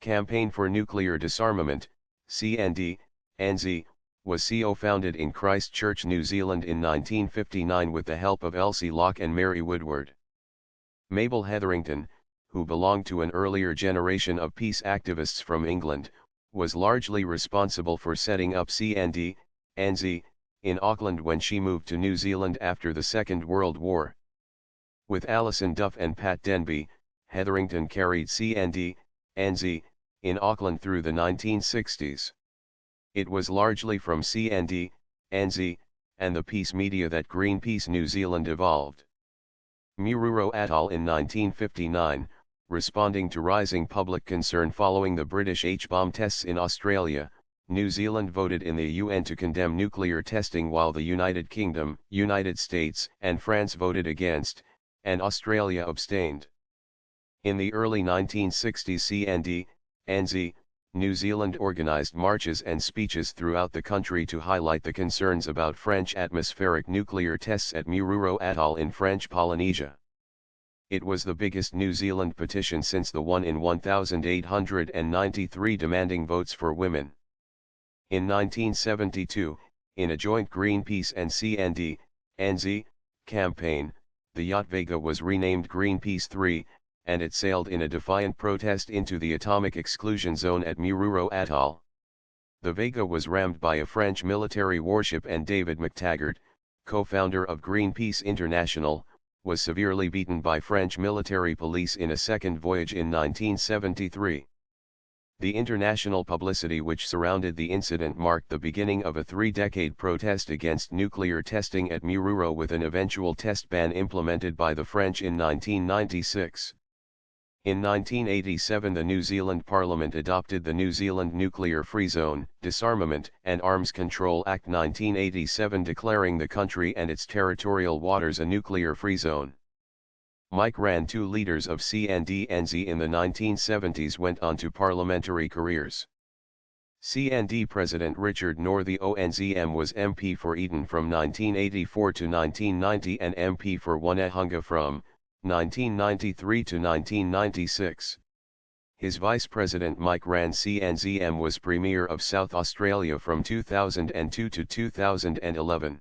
Campaign for Nuclear Disarmament, CND, NZ, was co-founded in Christchurch, New Zealand in 1959 with the help of Elsie Locke and Mary Woodward. Mabel Hetherington, who belonged to an earlier generation of peace activists from England, was largely responsible for setting up CND, NZ, in Auckland when she moved to New Zealand after the Second World War. With Alison Duff and Pat Denby, Hetherington carried CND, NZ, in Auckland through the 1960s. It was largely from CND, NZ, and the peace media that Greenpeace New Zealand evolved. Mururo Atoll in 1959, responding to rising public concern following the British H-bomb tests in Australia, New Zealand voted in the UN to condemn nuclear testing while the United Kingdom, United States, and France voted against, and Australia abstained. In the early 1960s, CND, NZ, New Zealand organized marches and speeches throughout the country to highlight the concerns about French atmospheric nuclear tests at Mururo Atoll in French Polynesia. It was the biggest New Zealand petition since the one in 1893 demanding votes for women. In 1972, in a joint Greenpeace and CND, NZ, campaign, the yacht Vega was renamed Greenpeace 3, and it sailed in a defiant protest into the atomic exclusion zone at Mururo Atoll. The Vega was rammed by a French military warship, and David McTaggart, co-founder of Greenpeace International, was severely beaten by French military police in a second voyage in 1973. The international publicity which surrounded the incident marked the beginning of a three-decade protest against nuclear testing at Mururo, with an eventual test ban implemented by the French in 1996. In 1987, the New Zealand Parliament adopted the New Zealand Nuclear Free Zone, Disarmament and Arms Control Act 1987, declaring the country and its territorial waters a nuclear-free zone. Mike Rann, two leaders of CND-NZ in the 1970s, went on to parliamentary careers. CND President Richard Northey ONZM was MP for Eden from 1984 to 1990 and MP for Onehunga from 1993 to 1996. His Vice President Mike Rann CNZM was Premier of South Australia from 2002 to 2011.